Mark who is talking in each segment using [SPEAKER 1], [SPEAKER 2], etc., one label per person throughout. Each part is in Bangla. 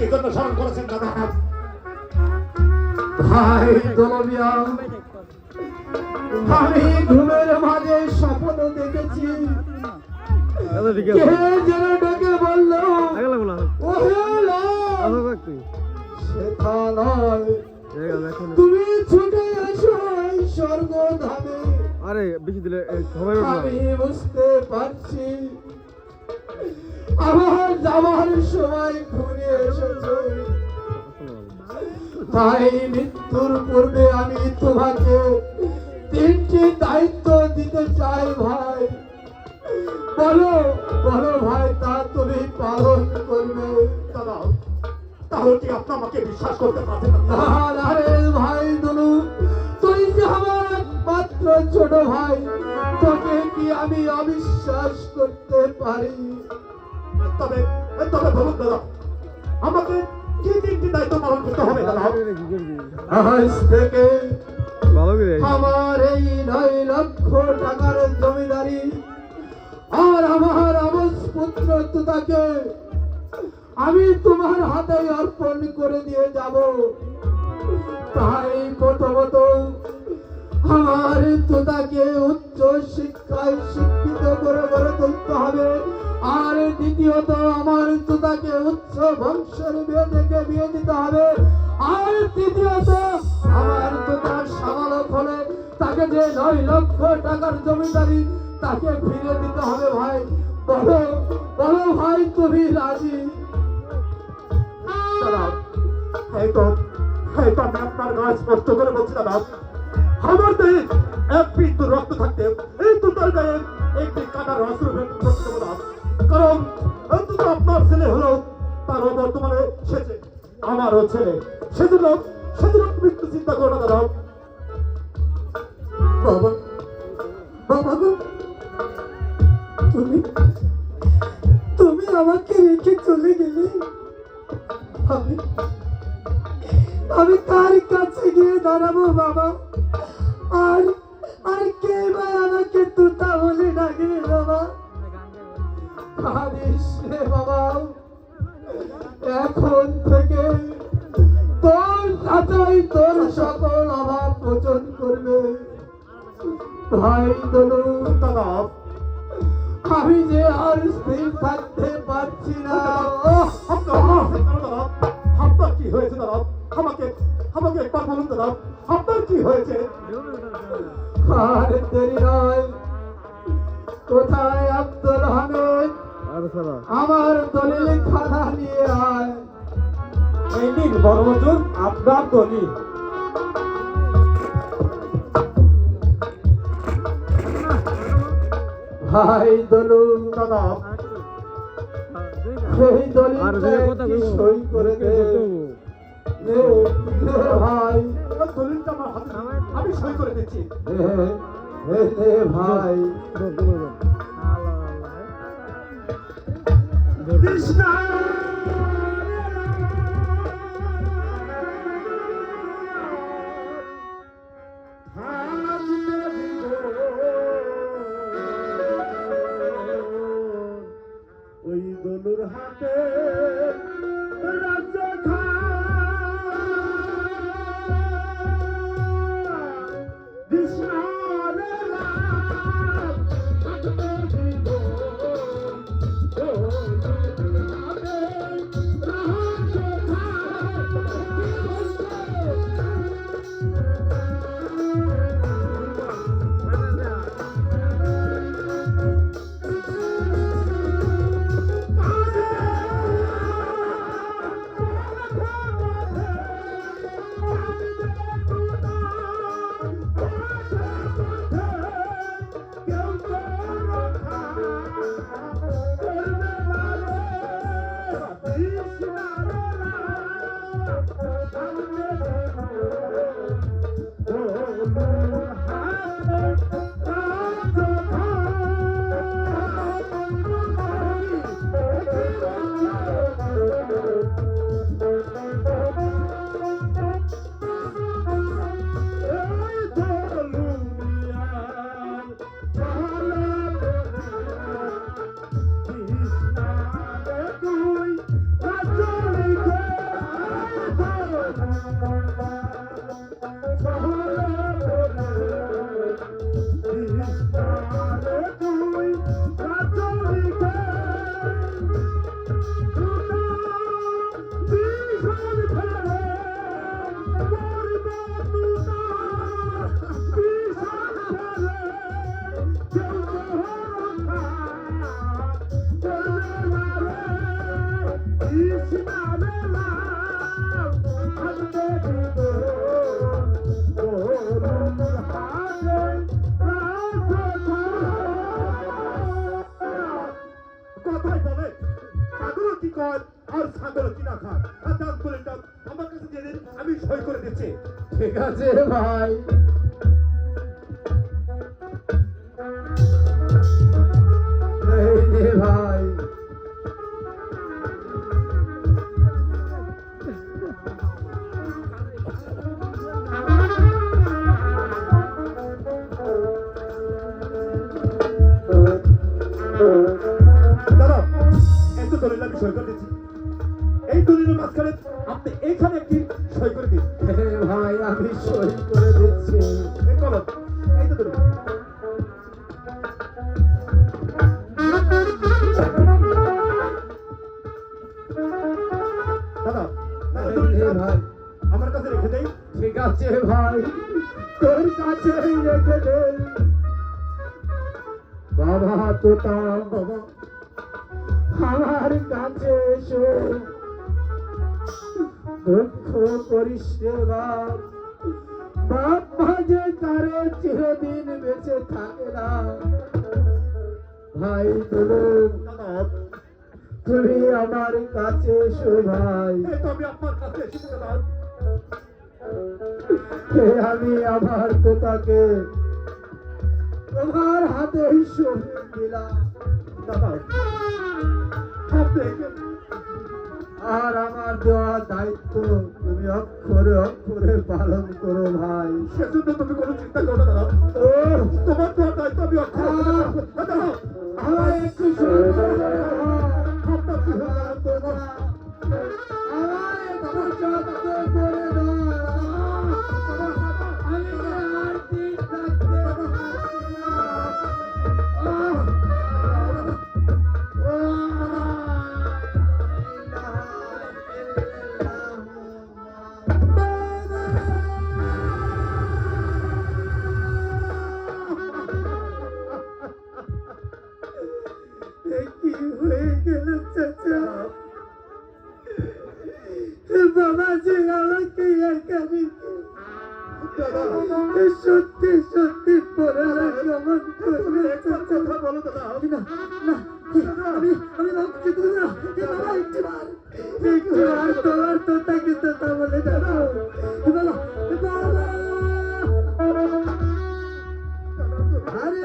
[SPEAKER 1] কি জন্য স্মরণ করেছেন দাদা?
[SPEAKER 2] ভাই দলমিয়া, আমি ঘুমের মাঝে স্বপ্ন দেখেছি, কে যেন ডেকে বলল, সেটা নয়, তুমি ছুটে এসো এই স্বর্গধামে।
[SPEAKER 3] আরে বেশি দিলে
[SPEAKER 2] আমি বুঝতে পারছি আমার যাওয়ার সময় ঘুরে এসেছে, তাই মৃত্যুর পূর্বে আমি তোমাকে 3টি দায়িত্ব দিতে চাই ভাই। বলো বলো ভাই, তা তুমি পালন করবে?
[SPEAKER 1] দাদা, তাহলে কি আপনি আমাকে বিশ্বাস করতে পারছেন না?
[SPEAKER 2] আরে ভাই দুলু, তুই যে আমার একমাত্র ছোট ভাই, তোকে কি আমি অবিশ্বাস করতে পারি?
[SPEAKER 1] তবে তবে বলুন দাদা, আমাকে কি 3টি দায়িত্ব পালন করতে হবে দাদা?
[SPEAKER 2] আজ থেকে
[SPEAKER 3] ভালো করে
[SPEAKER 2] আমার এই 9 লক্ষ টাকার জমিদারি আর আমার আবজ পুত্র তুতাকে আমি তোমার হাতে অর্পণ করে দিয়ে যাব। তাই প্রথমত আমার তুতাকে উচ্চ শিক্ষায় শিক্ষিত করে গড়ে তুলতে হবে, আর দ্বিতীয়ত আমার তুতাকে উচ্চ বংশের মেয়ে থেকে বিয়ে দিতে হবে, আর তৃতীয়ত আমার তুতা সামালক হলে তাকে যে 9 লক্ষ টাকার জমিদারি তাকে ফিরে দিতে হবে। ভাই বলো বলো ভাই, তুমি রাজি?
[SPEAKER 1] দাদা, হয়তো আমি আপনার গায়ে স্পষ্ট করে বলছি দাদা, আমার দেহে এক বিন্দু রক্ত থাকতে এই দুটার গায়ে একটি কাটার অস্ত্র করতে দেবো না। কারণ অন্তত আপনার ছেলে হলো, তারও বর্তমানে সেজে আমারও ছেলে, সেজন্য মৃত্যু চিন্তা করো না দাদা।
[SPEAKER 2] বাবা বাবা গো, তুমি তুমি আমাকে রেখে চলে গেলে আমি আমি কার কাছে গিয়ে দাঁড়াবো বাবা? আর আর কে বা আমাকে তুতা বলে ডাকবে বাবা? কাঁদিস রে বাবা, এখন থেকে তোর চাচাই তোর সকল অভাব মোচন করবে। ভাই দলু,
[SPEAKER 1] দাদা,
[SPEAKER 2] আমি যে আর স্থির থাকতে পারছি না।
[SPEAKER 1] আপনার কি হয়েছে দাদা? আমাকে আমাকে একবার বলুন দাদা, আপনার কি হয়েছে?
[SPEAKER 2] আর দেরি নয়, কোথায় আব্দুল হামিদ? আমার দলিল খাতা নিয়ে আয়।
[SPEAKER 1] এই নিন বড় হুজুর, আপনার দলিল।
[SPEAKER 2] ভাই দলু,
[SPEAKER 1] দাদা,
[SPEAKER 2] সেই দলিলটা একটি সই করে দে। নে, নে ভাই,
[SPEAKER 1] দলিলটা আমার হাতে দিন, আমি সই করে দিচ্ছি।
[SPEAKER 2] নে ভাই।
[SPEAKER 1] কৃষ্ণা ওই দলুর হাতে রাজ্য কৃষ্ণ আমার আর ছাগল কিনা খান আর দাম করে দাম আমার কাছে দিয়ে দিন আমি সই করে দিচ্ছি
[SPEAKER 2] ঠিক আছে ভাই। এই নে ভাই।
[SPEAKER 1] দাদা এই তো দলিল আমি সই করে দিচ্ছি এই দলিলের মাঝখানে আপনি এইখানে একটি সই করে দিন
[SPEAKER 2] ভাই আমি সই করে দিচ্ছি।
[SPEAKER 1] এই কলম এই তো দলিল দাদা দাদা
[SPEAKER 2] এই নে
[SPEAKER 1] দলিলটা
[SPEAKER 2] ভাই।
[SPEAKER 1] আমার কাছে রেখে দেই
[SPEAKER 2] ঠিক আছে ভাই, তোর কাছেই রেখে দে। বাবা তোতা বাবা আমার কাছে এসো, দুঃখ করিস রে বাপ। বাপ মাঝে কারো চিরদিন বেঁচে থাকে না। ভাই তুলু
[SPEAKER 1] দাদা
[SPEAKER 2] তুমি আমার কাছে এসো ভাই।
[SPEAKER 1] এই তো আমি আপনার কাছে এসেছি দাদা
[SPEAKER 2] আমি আমার তোতাকে তোমার হাতে সঁপে দিলাম।
[SPEAKER 1] দাদা আপনি একে
[SPEAKER 2] আর আমার দেওয়া দায়িত্ব তুমি অক্ষরে অক্ষরে পালন করো ভাই।
[SPEAKER 1] সেজন্য তুমি কোনো চিন্তা করো না দাদা
[SPEAKER 2] ও
[SPEAKER 1] তোমার তো দায়িত্ব আমি দাদা
[SPEAKER 2] আমার একটু সহ্য করো বাবা।
[SPEAKER 1] আপনার কি হলো
[SPEAKER 2] আমার তোতা আমার একটু সহ্য করে দাও। আমি আর দিন থাকতে পারছি না। কি হয়ে গেল চাচা? বাবাজি আমাকে একাই সত্যি সত্যি পড়ার কেমন করবে চাচা?
[SPEAKER 1] কথা বলো দাদা
[SPEAKER 2] না না আমি আমি ভাবছি না বাবা একটিবার তোমার তোতাকে তোতা বলে দেখো বাবা বাবা আরে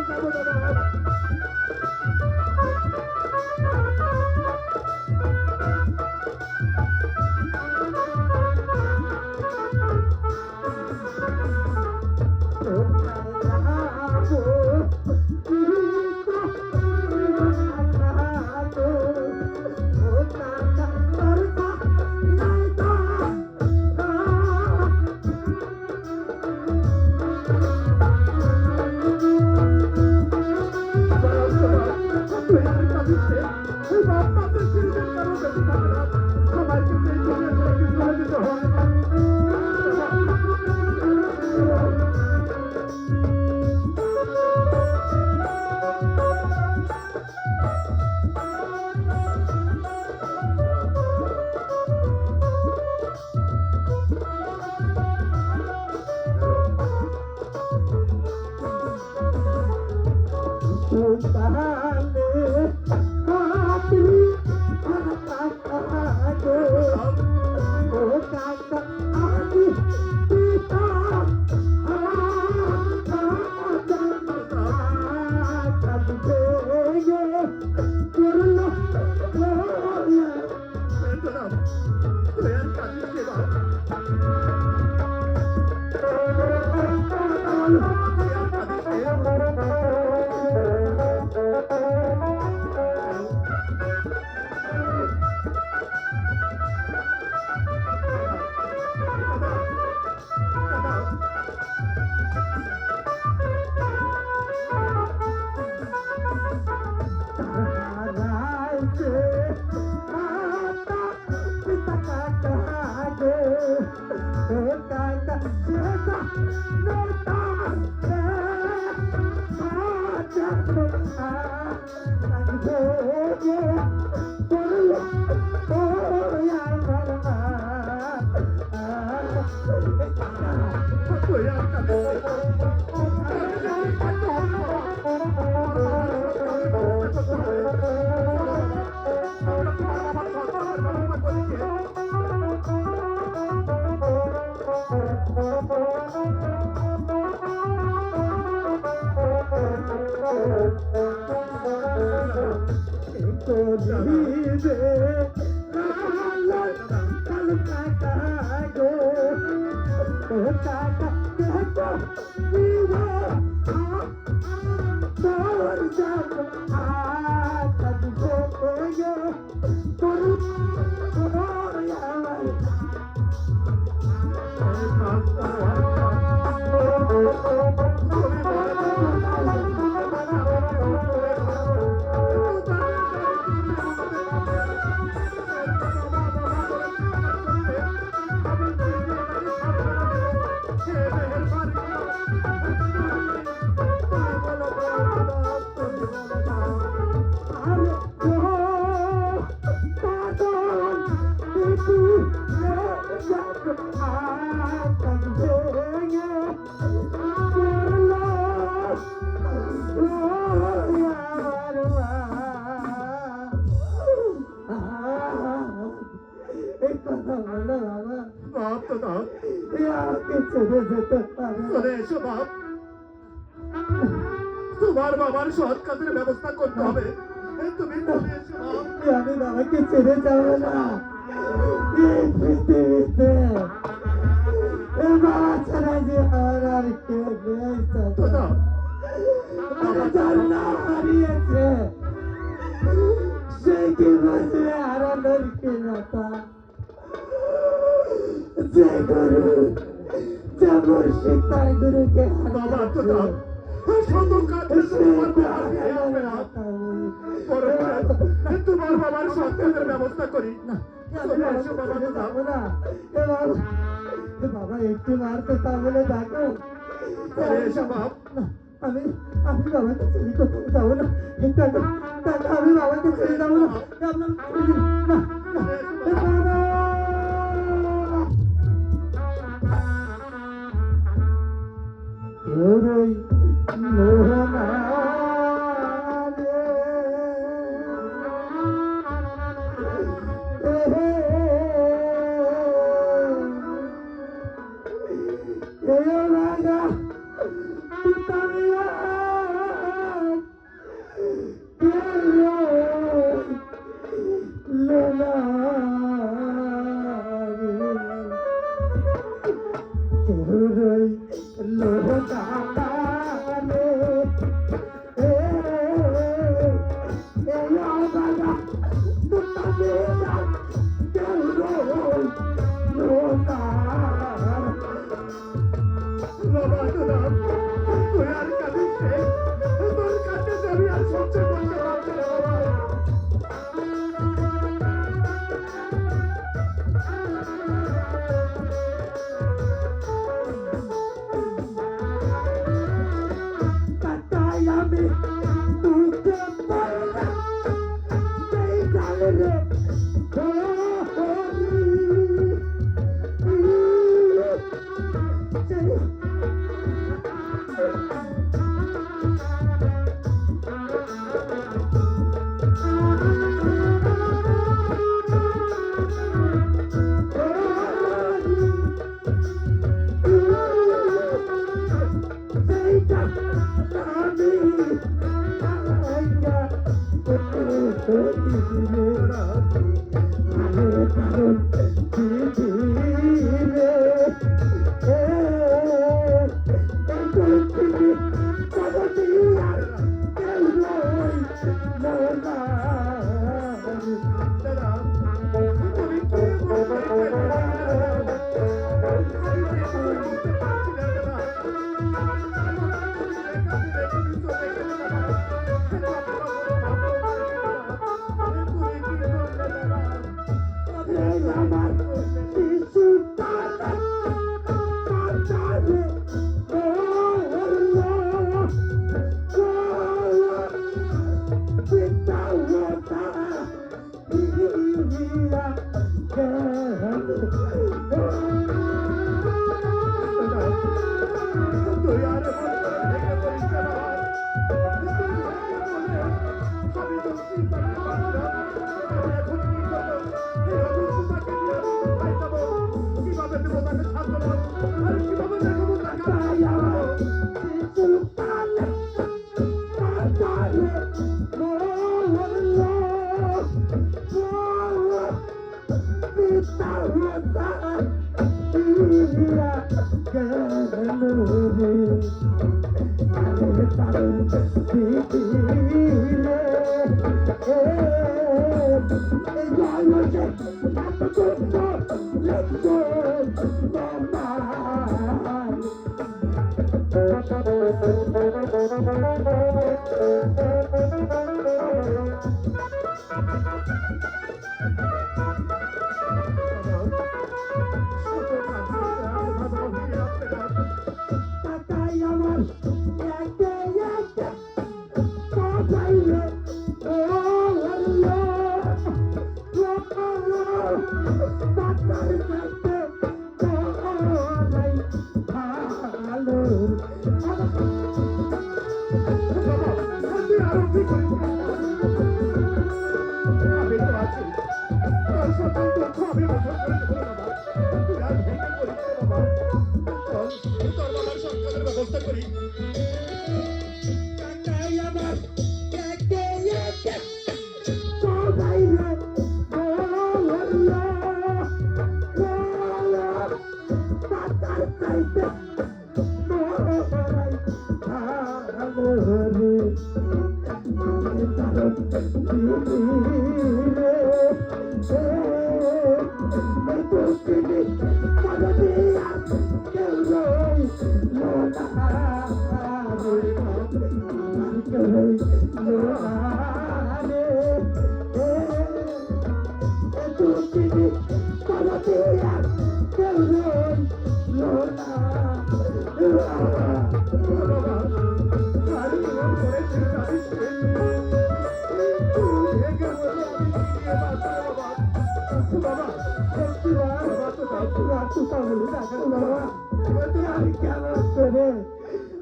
[SPEAKER 1] যাবো না বাবা। তোমার বাবার সৎ কাজের ব্যবস্থা করতে হবে তুমি চলে এসো বাপ।
[SPEAKER 2] আমি বাবাকে ছেড়ে যাবো না এই পৃথিবীতে বাবা ছাড়া যে আমার আর কেউ নেই
[SPEAKER 1] দাদা
[SPEAKER 2] যার নাম হারিয়েছে সে কি বুঝবে হারানোর কি কথা যে গুরু যে মুর্শিদ তার গুরুকে
[SPEAKER 1] বাবা দাদা শত কাজের তোমার বাবার ফিরে আসবে না। পরে তোমার বাবার সৎ কাজের ব্যবস্থা করি চলে এসো বাবা দাদা।
[SPEAKER 2] যাবো না বাবা একটু মারতে তাহলে ডাকো
[SPEAKER 1] চলে এসো বাপ।
[SPEAKER 2] আমি আমি বাবাকে ছেড়ে কোথাও যাবো না কাকা কাকা আমি বাবাকে ছেড়ে যাবো না
[SPEAKER 1] তুই আর কাঁদিস রে, তোর কাছে আমি আর সহ্য করতে পারছি না বাবা।
[SPEAKER 2] কাকাই আমি তোকে বললাম এই গালে রে
[SPEAKER 1] দাদা, তুমি কি বলতে? আমি কিছু বলতে পারছি না দাদা।
[SPEAKER 2] আমার শিশু তারা কাটারে পিতা ওটা ইয়া
[SPEAKER 1] তুই আর মন করে ভেঙে পড়িস না বাবা। আমি তো কি করতে পারছি না। আমি এখন কি করবো? এই অবস্থাটাকে নিয়ে আমি কোথায় যাবো? কিভাবে দেবো তাকে সান্ত্বনা? আর কিভাবে দেখাবো তাকে আমি যাবো?
[SPEAKER 2] শিশু তারা কাটারে পিতা ওটা ইয়া কাকাই আমার একে একে সবাই রে কাকার কাছে ভালো
[SPEAKER 1] তুই আরো কি করিস? আমি তো আছি। তোর সকল দুঃখ আমি বহন করে দেবো রে বাবা। তুই আর ভেঙে পড়িস না বাবা। চল, তোর বাবার সন্তানের ব্যবস্থা করি।
[SPEAKER 2] কাকাই আমার একে একে সবাই রে কাকার চাইতে
[SPEAKER 1] বাবা, আর জীবন করে তুই কাঁদিস রে। তুই ভেঙে পড়লে আমি কি নিয়ে বাঁচবো বাবা? বাবা, বাবা তো যাচ্ছি।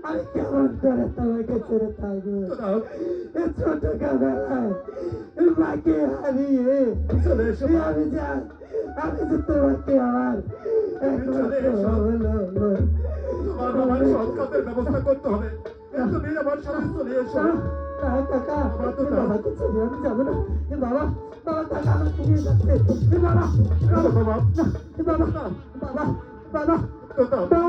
[SPEAKER 2] আমি কেমন করে তোমাকে ছেড়ে থাকবো
[SPEAKER 1] দাদা,
[SPEAKER 2] ছোটবেলায় মাকে হারিয়ে
[SPEAKER 1] চলে এসো মা।
[SPEAKER 2] আমি যে তোমাকে আমার একমাত্র হলো
[SPEAKER 1] তোমার বাবার সৎকাতের ব্যবস্থা করতে হবে। তুমি আমার সাথে চলে এসো।
[SPEAKER 2] কাকা
[SPEAKER 1] বাবা তো দাও।
[SPEAKER 2] বাবাকে ছেড়ে আমি যাবো না বাবা কাকা আমাকে নিয়ে যাচ্ছে বাবা
[SPEAKER 1] বাবা,
[SPEAKER 2] বাবা বাবা বাবা
[SPEAKER 1] তো দাও।
[SPEAKER 2] বাবা